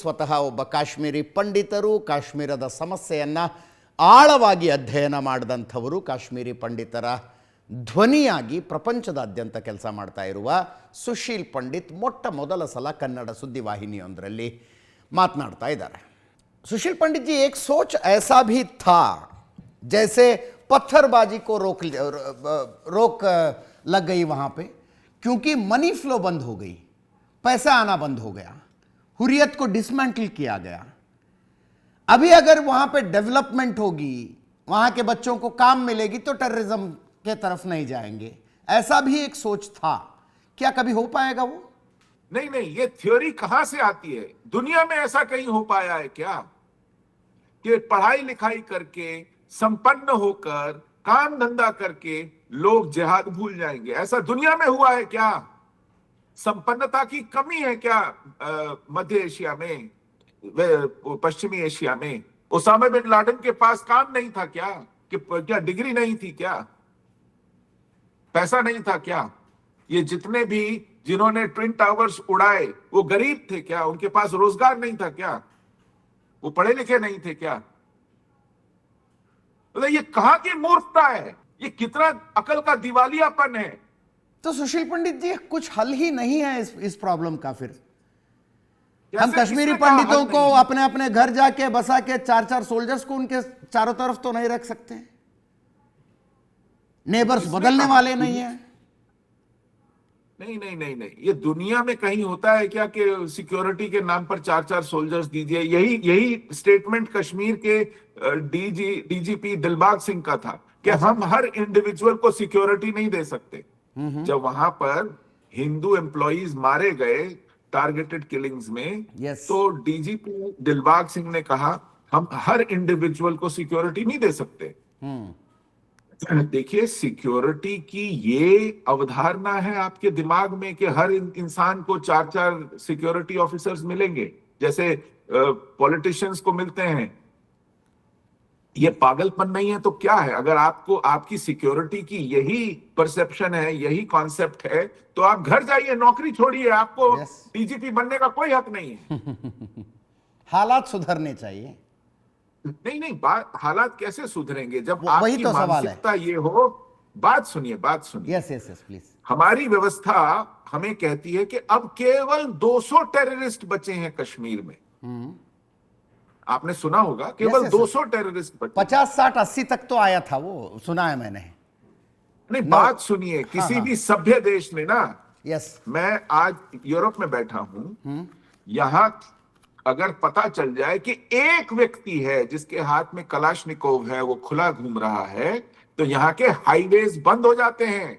ಸ್ವತಃ ಒಬ್ಬ ಕಾಶ್ಮೀರಿ ಪಂಡಿತರು ಕಾಶ್ಮೀರದ ಸಮಸ್ಯೆಯನ್ನು ಆಳವಾಗಿ ಅಧ್ಯಯನ ಮಾಡಿದಂಥವರು ಕಾಶ್ಮೀರಿ ಪಂಡಿತರ ಧ್ವನಿಯಾಗಿ ಪ್ರಪಂಚದಾದ್ಯಂತ ಕೆಲಸ ಮಾಡ್ತಾ ಇರುವ ಸುಶೀಲ್ ಪಂಡಿತ್ ಮೊಟ್ಟ ಮೊದಲ ಸಲ ಕನ್ನಡ ಸುದ್ದಿವಾಹಿನಿಯೊಂದರಲ್ಲಿ ಮಾತನಾಡ್ತಾ ಇದ್ದಾರೆ. सुशील पंडित जी, एक सोच ऐसा भी था जैसे पत्थरबाजी को रोक लग गई वहाँ पे, क्योंकि मनी फ्लो बंद हो गई, पैसा आना बंद हो गया, हुर्रियत को डिसमेंटल किया गया. अभी अगर वहाँ पे डेवलपमेंट होगी, वहाँ के बच्चों को काम मिलेगी तो टेररिज्म के तरफ नहीं जाएंगे. ऐसा भी एक सोच था. क्या कभी हो पाएगा वो? नहीं नहीं, ये थ्योरी कहां से आती है? दुनिया में ऐसा कहीं हो पाया है क्या कि पढ़ाई लिखाई करके संपन्न होकर काम धंधा करके लोग जिहाद भूल जाएंगे? ऐसा दुनिया में हुआ है क्या? संपन्नता की कमी है क्या मध्य एशिया में, पश्चिमी एशिया में? ओसामा बिन लादेन के पास काम नहीं था क्या? कि क्या डिग्री नहीं थी क्या? पैसा नहीं था क्या? ये जितने भी जिन्होंने ट्विन टावर्स उड़ाए वो गरीब थे क्या? उनके पास रोजगार नहीं था क्या? वो पढ़े लिखे नहीं थे क्या? मतलब ये कहां की मूर्खता है? ये कितना अकल का दिवालियापन है? तो सुशील पंडित जी, कुछ हल ही नहीं है इस प्रॉब्लम का. फिर हम कश्मीरी पंडितों को अपने अपने घर जाके बसा के चार सोल्जर्स को उनके चारों तरफ तो नहीं रख सकते. नेबर्स बदलने वाले नहीं है. नहीं नहीं नहीं नहीं, ये दुनिया में कहीं होता है क्या कि सिक्योरिटी के नाम पर चार सोल्जर्स दीजिए? यही स्टेटमेंट कश्मीर के डीजीपी दिलबाग सिंह का था कि हम हर इंडिविजुअल को सिक्योरिटी नहीं दे सकते. जब वहां पर हिंदू एम्प्लॉइज मारे गए टारगेटेड किलिंग्स में, तो डीजीपी दिलबाग सिंह ने कहा हम हर इंडिविजुअल को सिक्योरिटी नहीं दे सकते. देखिए, सिक्योरिटी की ये अवधारणा है आपके दिमाग में कि हर इंसान को चार सिक्योरिटी ऑफिसर्स मिलेंगे जैसे पॉलिटिशियंस को मिलते हैं. ये पागलपन नहीं है तो क्या है? अगर आपको आपकी सिक्योरिटी की यही परसेप्शन है, यही कॉन्सेप्ट है, तो आप घर जाइए, नौकरी छोड़िए. आपको डीजीपी बनने का कोई हक नहीं है. हालात सुधरने चाहिए. नहीं, बात हालात कैसे सुधरेंगे जब आपकी तो मानसिकता ये हो? बात सुनिए. Yes please. हमारी व्यवस्था हमें कहती है कि अब केवल 200 टेररिस्ट बचे हैं कश्मीर में. आपने सुना होगा, केवल 200 टेररिस्ट बचे. 50, 60, 80 तक तो आया था, वो सुना है मैंने. नहीं, बात सुनिए. किसी भी सभ्य देश ने ना, मैं आज यूरोप में बैठा हूं, यहां अगर पता चल जाए कि एक व्यक्ति है जिसके हाथ में कलाशनिकोव है, वो खुला घूम रहा है, तो यहाँ के हाईवेज बंद हो जाते हैं.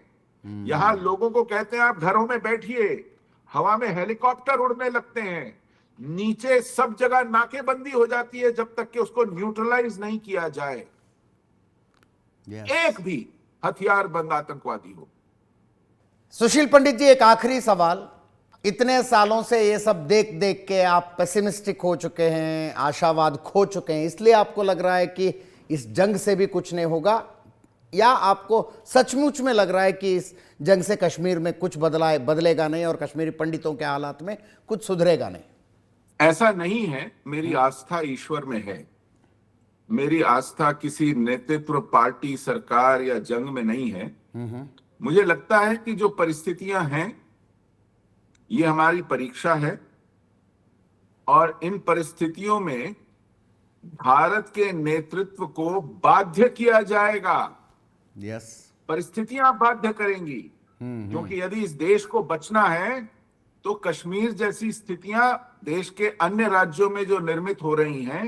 यहाँ लोगों को कहते हैं आप घरों में बैठिए. हवा में हेलीकॉप्टर उड़ने लगते हैं. नीचे सब जगह नाकेबंदी हो जाती है जब तक कि उसको न्यूट्रलाइज नहीं किया जाए. एक भी हथियारबंद आतंकवादी हो. सुशील पंडित जी, एक आखिरी सवाल. इतने सालों से ये सब देख देख के आप पेसिमिस्टिक हो चुके हैं, आशावाद खो चुके हैं, इसलिए आपको लग रहा है कि इस जंग से भी कुछ नहीं होगा, या आपको सचमुच में लग रहा है कि इस जंग से कश्मीर में कुछ बदलेगा नहीं और कश्मीरी पंडितों के हालात में कुछ सुधरेगा नहीं? ऐसा नहीं है. मेरी आस्था ईश्वर में है. मेरी आस्था किसी नेतृत्व, पार्टी, सरकार या जंग में नहीं है. मुझे लगता है कि जो परिस्थितियां हैं ये हमारी परीक्षा है, और इन परिस्थितियों में भारत के नेतृत्व को बाध्य किया जाएगा. परिस्थितियां बाध्य करेंगी. क्योंकि यदि इस देश को बचना है तो कश्मीर जैसी स्थितियां देश के अन्य राज्यों में जो निर्मित हो रही हैं,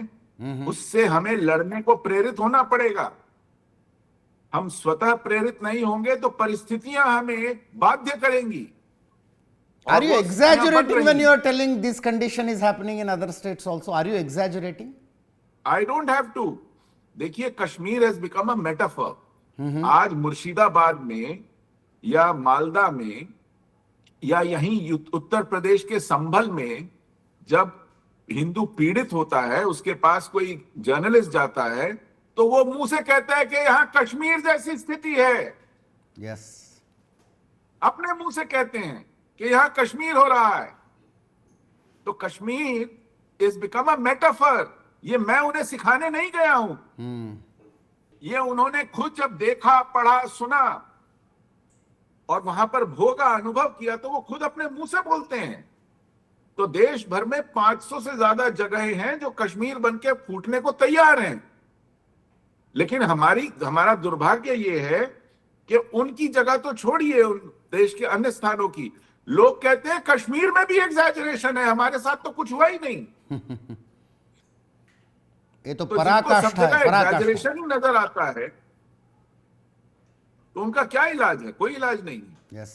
उससे हमें लड़ने को प्रेरित होना पड़ेगा. हम स्वतः प्रेरित नहीं होंगे तो परिस्थितियां हमें बाध्य करेंगी. Are you exaggerating when you are telling this condition is happening in other states also? Are you exaggerating? I don't have to. देखिए, Kashmir has become a metaphor. आज मुर्शिदाबाद में या मालदा में या यहीं उत्तर प्रदेश के संभल में जब हिंदू पीड़ित होता है, उसके पास कोई जर्नलिस्ट जाता है, तो वो मुंह से कहता है कि यहां कश्मीर जैसी स्थिति है. अपने मुंह से कहते हैं कि यहां कश्मीर हो रहा है. तो Kashmir is become a metaphor. ये मैं उन्हें सिखाने नहीं गया हूं, ये उन्होंने खुद जब देखा, पढ़ा, सुना और वहां पर भोगा, अनुभव किया, तो वो खुद अपने मुंह से बोलते हैं। तो देश भर में 500 से ज्यादा जगहें हैं जो कश्मीर बन के फूटने को तैयार हैं। लेकिन हमारा दुर्भाग्य ये है कि उनकी जगह तो छोड़िए, उन देश के अन्य स्थानों की, लोग कहते हैं कश्मीर में भी एग्जैजरेशन है, हमारे साथ तो कुछ हुआ ही नहीं। ये तो तो पराकाष्ठा है, पराकाष्ठा। एग्जैजरेशन ही नजर आता है, तो उनका क्या इलाज है? कोई इलाज नहीं है। यस,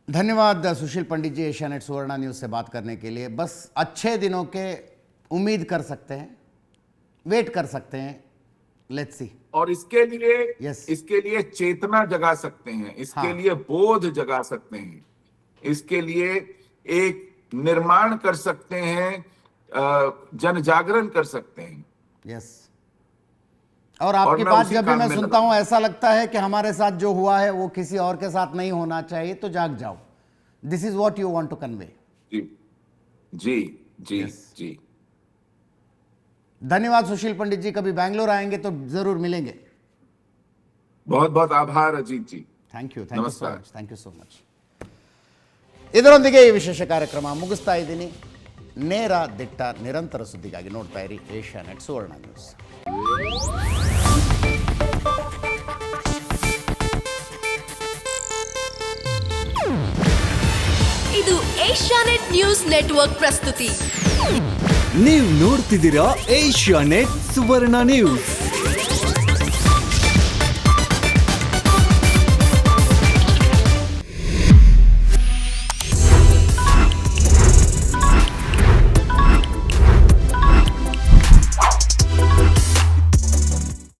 धन्यवाद सुशील पंडित जी, एशियानेट सुवर्णा न्यूज़ से बात करने के लिए। बस अच्छे दिनों के उम्मीद कर सकते हैं, वेट कर सकते हैं, लेट्स सी। और इसके लिए चेतना जगा सकते हैं, इसके लिए बोध जगा सकते हैं, इसके लिए एक निर्माण कर सकते हैं, जन जागरण कर सकते हैं। यस, और आपकी बात जब भी मैं सुनता हूं ऐसा लगता है कि हमारे साथ जो हुआ है वो किसी और के साथ नहीं होना चाहिए, तो जाग जाओ। This is what you want to convey. जी जी जी जी। धन्यवाद सुशील पंडित जी, कभी बैंगलोर आएंगे तो जरूर मिलेंगे। बहुत बहुत आभार Ajit ji. Thank you so much. ಇದರೊಂದಿಗೆ ಈ ವಿಶೇಷ ಕಾರ್ಯಕ್ರಮ ಮುಗಿಸ್ತಾ ಇದ್ದೀನಿ. ನೇರ ದಿಟ್ಟ ನಿರಂತರ ಸುದ್ದಿಗಾಗಿ ನೋಡ್ತಾ ಇರಿ ಏಷ್ಯಾನೆಟ್ ಸುವರ್ಣ ನ್ಯೂಸ್. ಇದು ಏಷ್ಯಾನೆಟ್ ನ್ಯೂಸ್ ನೆಟ್ವರ್ಕ್ ಪ್ರಸ್ತುತಿ. ನೀವು ನೋಡ್ತಿದ್ದೀರಾ ಏಷ್ಯಾನೆಟ್ ಸುವರ್ಣ ನ್ಯೂಸ್.